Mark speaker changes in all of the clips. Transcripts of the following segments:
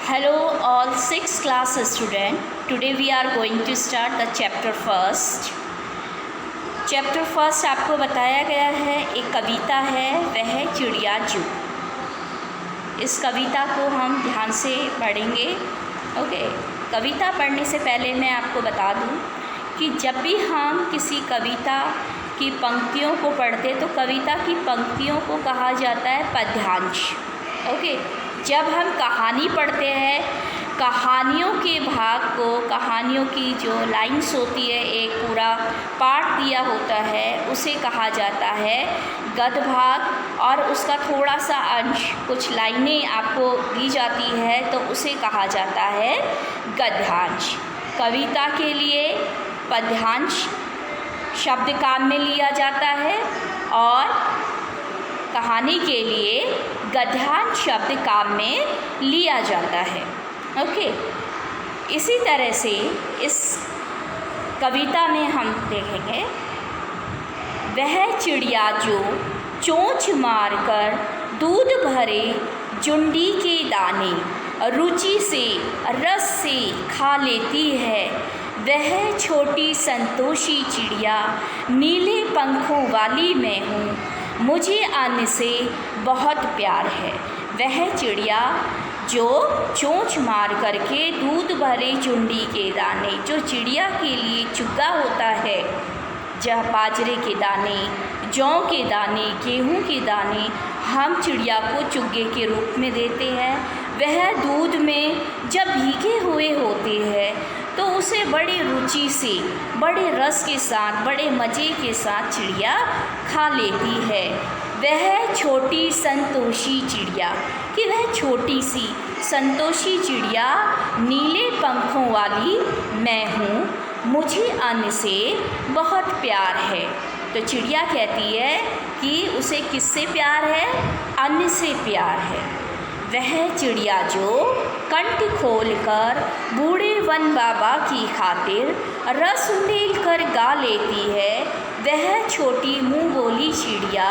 Speaker 1: Hello all 6th class student. Today we are going to start the chapter first. Chapter first आपको बताया गया है, एक कविता है, वह है चिड़िया जो। इस कविता को हम ध्यान से पढ़ेंगे। ओके, कविता पढ़ने से पहले मैं आपको बता दूं कि जब भी हम किसी कविता की पंक्तियों को पढ़ते तो कविता की पंक्तियों को कहा जाता है पद्यांश। ओके, जब हम कहानी पढ़ते हैं, कहानियों के भाग को, कहानियों की जो लाइन्स होती है, एक पूरा पार्ट दिया होता है, उसे कहा जाता है गद्य भाग, और उसका थोड़ा सा अंश, कुछ लाइनें आपको दी जाती है तो उसे कहा जाता है गद्यांश। कविता के लिए पद्यांश शब्द काम में लिया जाता है और कहानी के लिए गद्यांश शब्द काम में लिया जाता है। ओके, इसी तरह से इस कविता में हम देखेंगे, वह चिड़िया जो चोंच मारकर दूध भरे जुंडी के दाने रुचि से रस से खा लेती है, वह छोटी संतोषी चिड़िया नीले पंखों वाली मैं हूँ, मुझे अन्न से बहुत प्यार है। वह चिड़िया जो चोंच मार करके दूध भरे चुंडी के दाने, जो चिड़िया के लिए चुग्गा होता है, जहाँ बाजरे के दाने, जौ के दाने, गेहूं के दाने हम चिड़िया को चुग्गे के रूप में देते हैं, वह दूध में जब भीगे हुए होते हैं तो उसे बड़ी रुचि से, बड़े रस के साथ, बड़े मज़े के साथ चिड़िया खा लेती है। वह छोटी संतोषी चिड़िया, कि वह छोटी सी संतोषी चिड़िया नीले पंखों वाली मैं हूँ, मुझे अन्न से बहुत प्यार है। तो चिड़िया कहती है कि उसे किससे प्यार है? अन्न से प्यार है। वह चिड़िया जो कंठ खोलकर बूढ़े वन बाबा की खातिर रस उंडेल कर गा लेती है, वह छोटी मुँह बोली चिड़िया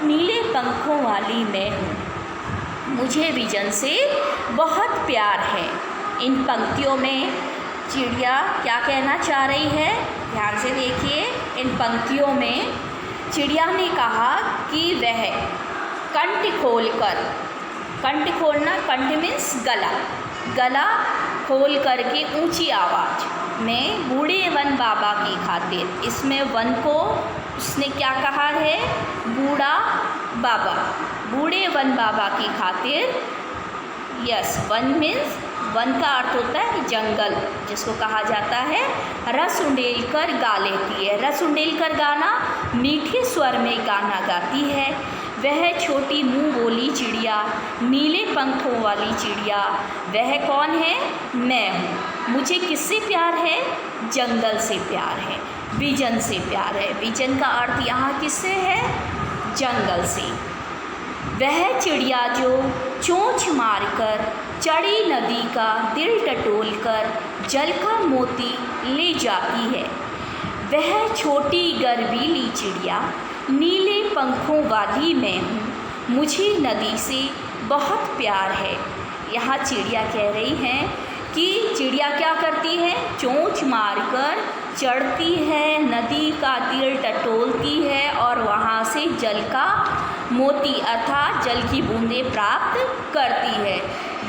Speaker 1: नीले पंखों वाली मैं हूँ, मुझे विजन से बहुत प्यार है। इन पंक्तियों में चिड़िया क्या कहना चाह रही है? ध्यान से देखिए। इन पंक्तियों में चिड़िया ने कहा कि वह कंठ खोलकर, कंठ खोलना, कंठ मीन्स गला, गला खोल करके ऊंची आवाज़ में बूढ़े वन बाबा की खातिर, इसमें वन को उसने क्या कहा है? बूढ़ा बाबा, बूढ़े वन बाबा की खातिर। यस, वन मीन्स, वन का अर्थ होता है जंगल, जिसको कहा जाता है रस उंडेल कर गा लेती है। रस उंडेल कर गाना, मीठे स्वर में गाना गाती है। वह छोटी मुँह बोली चिड़िया नीले पंखों वाली चिड़िया, वह कौन है? मैं हूँ। मुझे किससे प्यार है? जंगल से प्यार है, विजन से प्यार है। विजन का अर्थ यहाँ किससे है? जंगल से। वह चिड़िया जो चोंच मारकर चढ़ी नदी का दिल टटोल कर जल का मोती ले जाती है, वह छोटी गर्वीली चिड़िया नीले पंखों वाली मैं हूँ, मुझे नदी से बहुत प्यार है। यहाँ चिड़िया कह रही हैं कि चिड़िया क्या करती है? चोंच मारकर चढ़ती है, नदी का तीर टटोलती है और वहाँ से जल का मोती अर्थात जल की बूंदें प्राप्त करती है।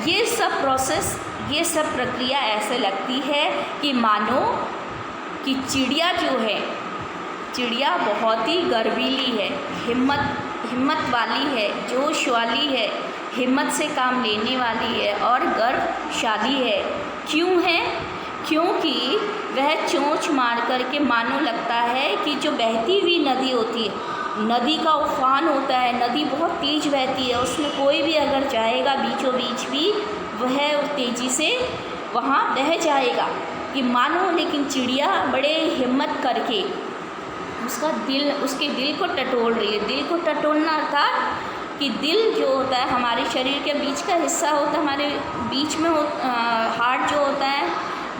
Speaker 1: ये सब प्रोसेस, ये सब प्रक्रिया ऐसे लगती है कि मानो कि चिड़िया जो है, चिड़िया बहुत ही गर्वीली है, हिम्मत वाली है, जोश वाली है, हिम्मत से काम लेने वाली है और गर्वशाली है। क्यों है? क्योंकि वह चोंच मार करके, मानो लगता है कि जो बहती हुई नदी होती है, नदी का उफान होता है, नदी बहुत तेज़ बहती है, उसमें कोई भी अगर जाएगा बीचों बीच भी, वह तेज़ी से वहाँ बह जाएगा कि मानो, लेकिन चिड़िया बड़े हिम्मत करके उसका दिल, उसके दिल को टटोल रही है। दिल को टटोलना अर्थात कि दिल जो होता है हमारे शरीर के बीच का हिस्सा होता है, हमारे बीच में हार्ट जो होता है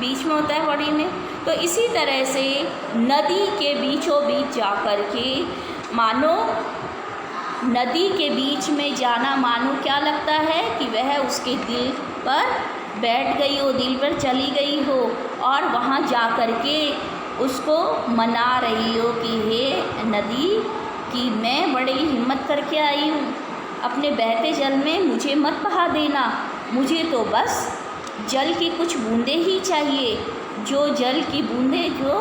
Speaker 1: बीच में होता है बॉडी में, तो इसी तरह से नदी के बीचों बीच जा कर के मानो नदी के बीच में जाना मानो क्या लगता है कि वह उसके दिल पर बैठ गई हो, दिल पर चली गई हो और वहाँ जा कर के उसको मना रही हो कि हे नदी कि मैं बड़ी हिम्मत करके आई हूँ, अपने बहते जल में मुझे मत बहा देना, मुझे तो बस जल की कुछ बूंदें ही चाहिए, जो जल की बूंदें जो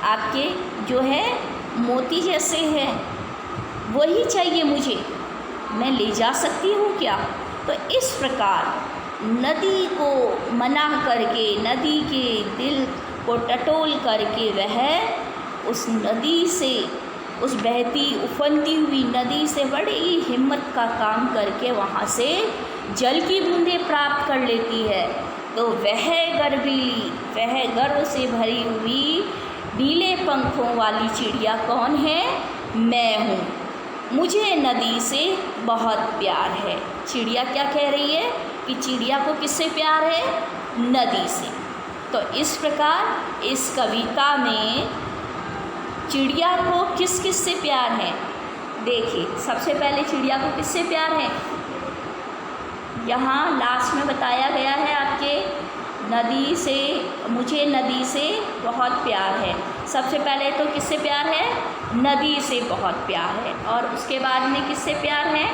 Speaker 1: आपके जो है मोती जैसे हैं वही चाहिए मुझे, मैं ले जा सकती हूँ क्या। तो इस प्रकार नदी को मना करके, नदी के दिल को टटोल करके वह उस नदी से, उस बहती उफनती हुई नदी से बड़ी ही हिम्मत का काम करके वहाँ से जल की बूंदें प्राप्त कर लेती है। तो वह गर्वीली, वह गर्व से भरी हुई नीले पंखों वाली चिड़िया कौन है? मैं हूँ, मुझे नदी से बहुत प्यार है। चिड़िया क्या कह रही है कि चिड़िया को किससे प्यार है? नदी से। तो इस प्रकार इस कविता में चिड़िया को किस किस से प्यार है? देखिए, सबसे पहले चिड़िया को किससे प्यार है? यहाँ लास्ट में बताया गया है आपके, नदी से, मुझे नदी से बहुत प्यार है। सबसे पहले तो किससे प्यार है? नदी से बहुत प्यार है। और उसके बाद में किससे प्यार है?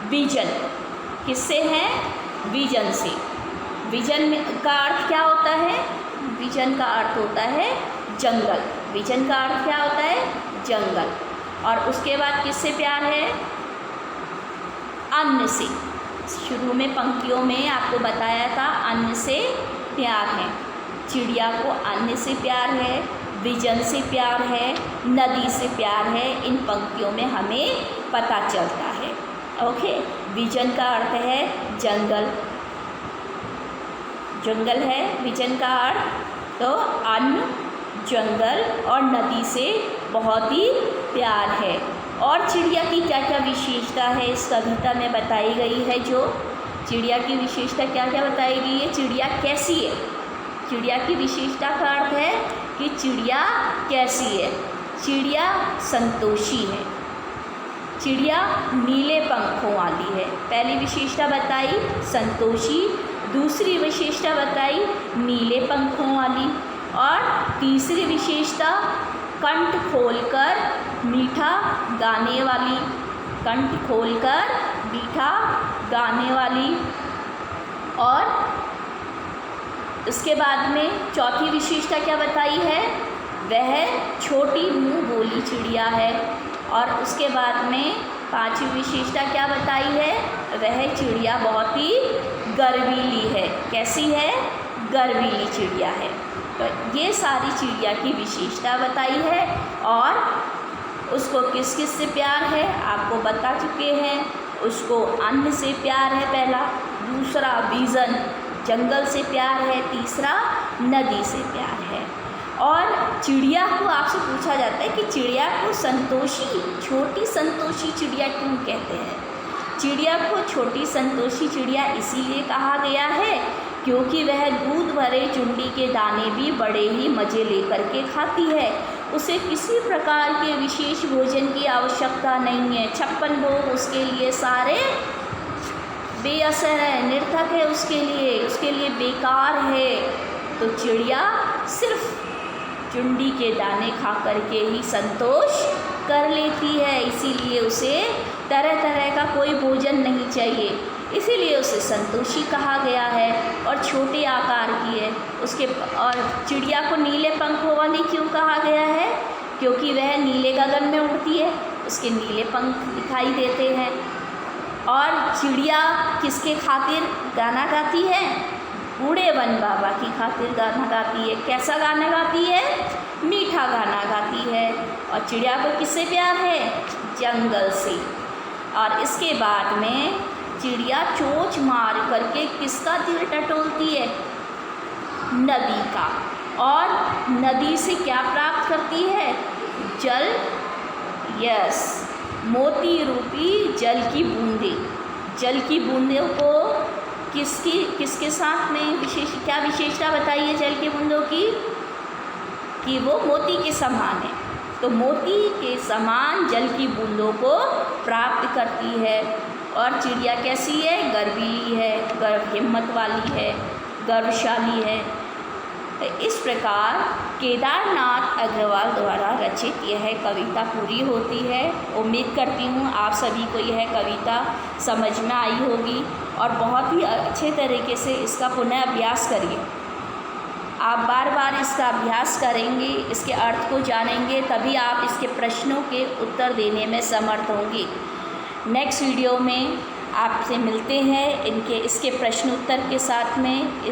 Speaker 1: विजन। किससे है? विजन से। विजन का अर्थ क्या होता है? विजन का अर्थ होता है जंगल। विजन का अर्थ क्या होता है? जंगल। और उसके बाद किससे प्यार है? अन्न से। शुरू में पंक्तियों में आपको बताया था अन्न से प्यार है। चिड़िया को अन्न से प्यार है, विजन से प्यार है, नदी से प्यार है, इन पंक्तियों में हमें पता चलता है। ओके, विजन का अर्थ है जंगल, जंगल है विजन का अर्थ। तो अन्न, जंगल और नदी से बहुत ही प्यार है। और चिड़िया की क्या क्या विशेषता है इस कविता में बताई गई है? जो चिड़िया की विशेषता क्या क्या बताई गई है? चिड़िया कैसी है? चिड़िया की विशेषता का अर्थ है कि चिड़िया कैसी है? चिड़िया संतोषी है, चिड़िया नीले पंखों वाली है। पहली विशेषता बताई संतोषी, दूसरी विशेषता बताई नीले पंखों वाली, और तीसरी विशेषता कंठ खोलकर मीठा गाने वाली, कंठ खोलकर मीठा गाने वाली। और इसके बाद में चौथी विशेषता क्या बताई है? वह छोटी मुँह बोली चिड़िया है। और उसके बाद में पांचवी विशेषता क्या बताई है? वह चिड़िया बहुत ही गर्वीली है। कैसी है? गर्वीली चिड़िया है। तो ये सारी चिड़िया की विशेषता बताई है। और उसको किस किस से प्यार है आपको बता चुके हैं। उसको अन्न से प्यार है पहला, दूसरा विजन जंगल से प्यार है, तीसरा नदी से प्यार है। और चिड़िया को आपसे पूछा जाता है कि चिड़िया को संतोषी, छोटी संतोषी चिड़िया क्यों कहते हैं? चिड़िया को छोटी संतोषी चिड़िया इसीलिए कहा गया है क्योंकि वह दूध भरे चुंडी के दाने भी बड़े ही मज़े लेकर के खाती है। उसे किसी प्रकार के विशेष भोजन की आवश्यकता नहीं है। 56 भोग उसके लिए सारे बेअसर है, निर्थक है उसके लिए बेकार है। तो चिड़िया सिर्फ चुंडी के दाने खा करके ही संतोष कर लेती है, इसीलिए उसे तरह तरह का कोई भोजन नहीं चाहिए, इसीलिए उसे संतोषी कहा गया है। और छोटे आकार की है उसके। और चिड़िया को नीले पंखों वाली क्यों कहा गया है? क्योंकि वह नीले गगन में उड़ती है, उसके नीले पंख दिखाई देते हैं। और चिड़िया किसके खातिर गाना गाती है? बूढ़े वन बाबा की खातिर गाना गाती है। कैसा गाना गाती है? मीठा गाना गाती है। और चिड़िया को किससे प्यार है? जंगल से। और इसके बाद में चिड़िया चोंच मार करके किसका दिल टटोलती है? नदी का। और नदी से क्या प्राप्त करती है? जल। यस, मोती रूपी जल की बूंदें। जल की बूंदों को किसके साथ में क्या विशेषता बताई है जल की बूंदों की? कि वो मोती के समान है। तो मोती के समान जल की बूंदों को प्राप्त करती है। और चिड़िया कैसी है? गर्वीली है, हिम्मत वाली है, गर्वशाली है। इस प्रकार केदारनाथ अग्रवाल द्वारा रचित यह कविता पूरी होती है। उम्मीद करती हूँ आप सभी को यह कविता समझ में आई होगी और बहुत ही अच्छे तरीके से इसका पुनः अभ्यास करिए। आप बार बार इसका अभ्यास करेंगे, इसके अर्थ को जानेंगे, तभी आप इसके प्रश्नों के उत्तर देने में समर्थ होंगे। नेक्स्ट वीडियो में आपसे मिलते हैं इसके प्रश्न उत्तर के साथ में।